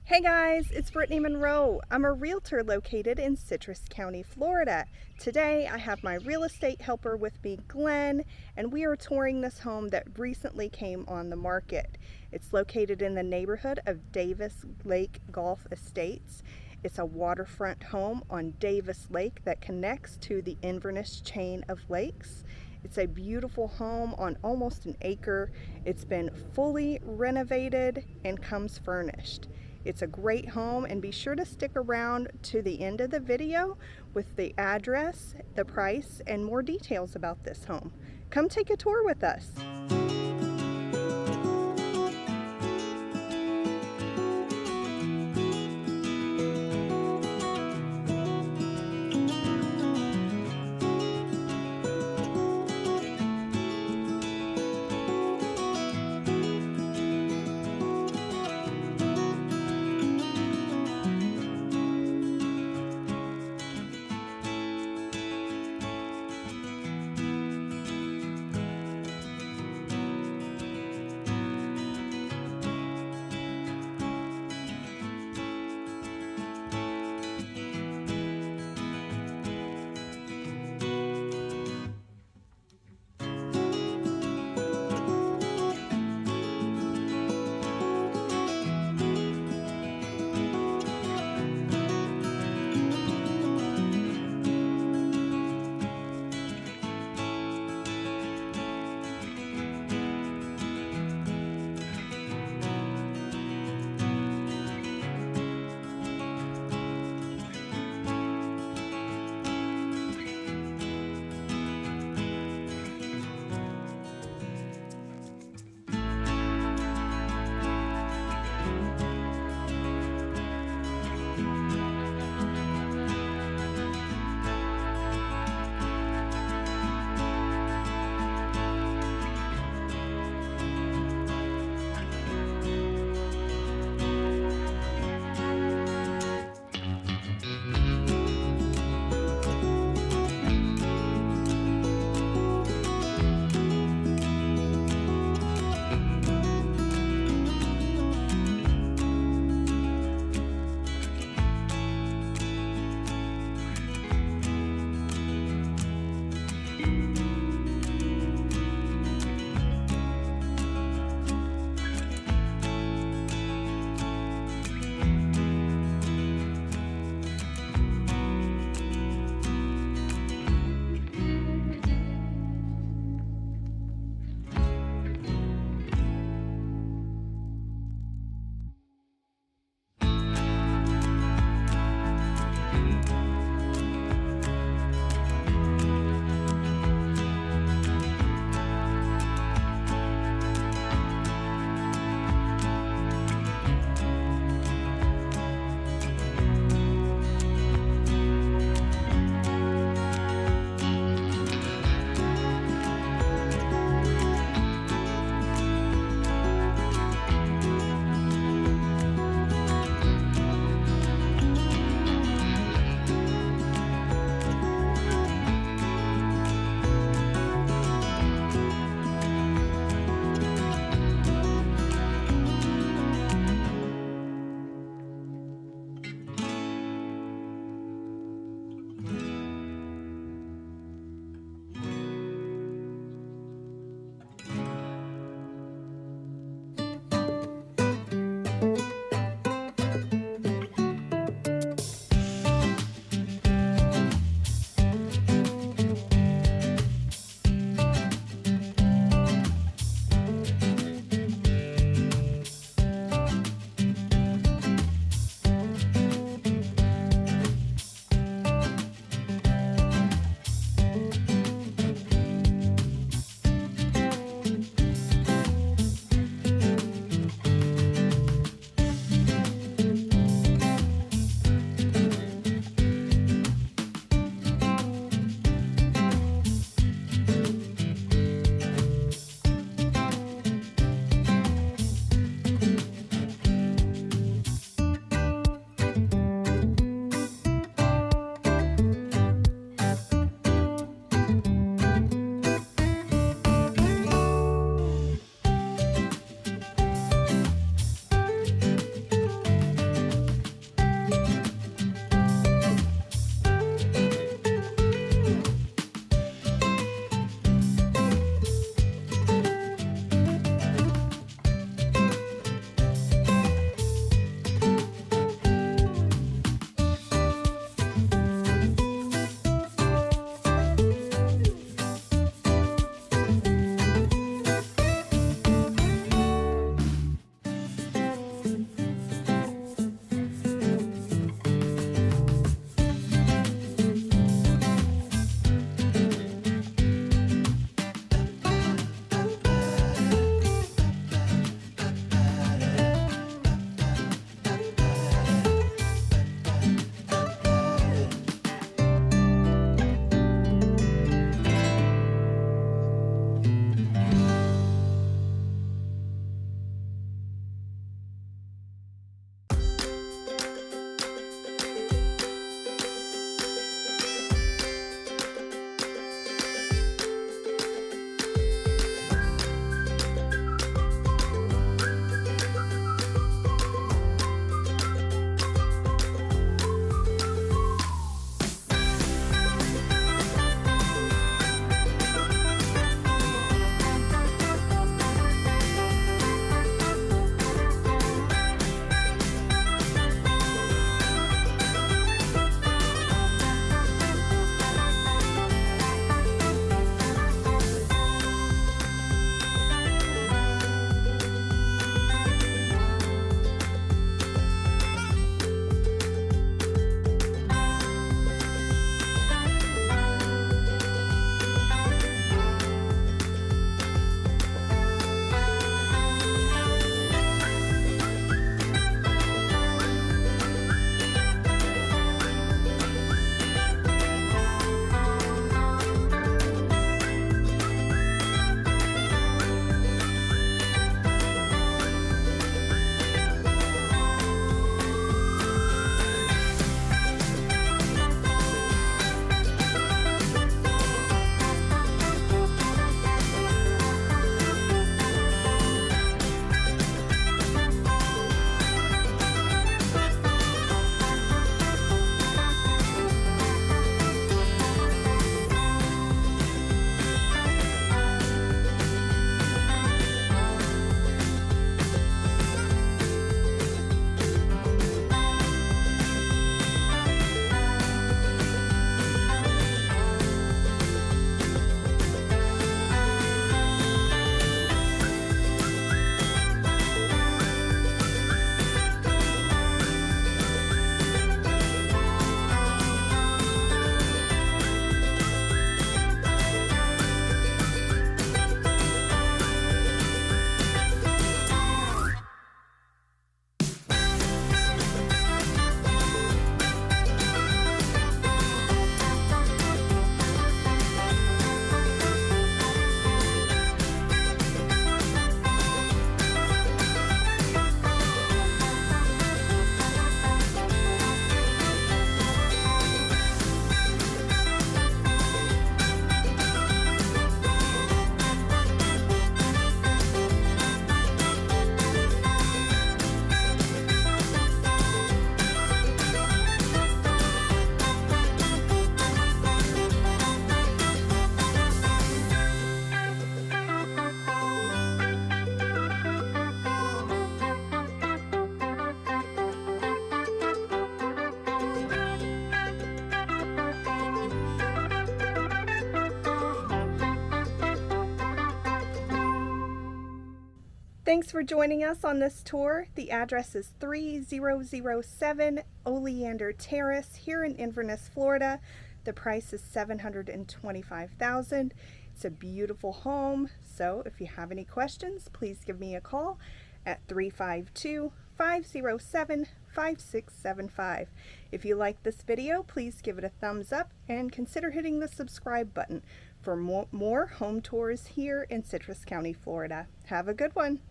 Hey guys, it's Brittany Monroe. I'm a realtor located in Citrus County, Florida. Today I have my real estate helper with me, Glenn, and we are touring this home that recently came on the market. It's located in the neighborhood of Davis Lake Golf Estates. It's a waterfront home on Davis Lake that connects to the Inverness Chain of Lakes. It's a beautiful home on almost an acre. It's been fully renovated and comes furnished. It's a great home, and be sure to stick around to the end of the video with the address, the price, and more details about this home. Come take a tour with us. Thanks for joining us on this tour. The address is 3007 Oleander Terrace here in Inverness, Florida. The price is $725,000. It's a beautiful home, so if you have any questions, please give me a call at 352-507-5675. If you like this video, please give it a thumbs up and consider hitting the subscribe button for more home tours here in Citrus County, Florida. Have a good one.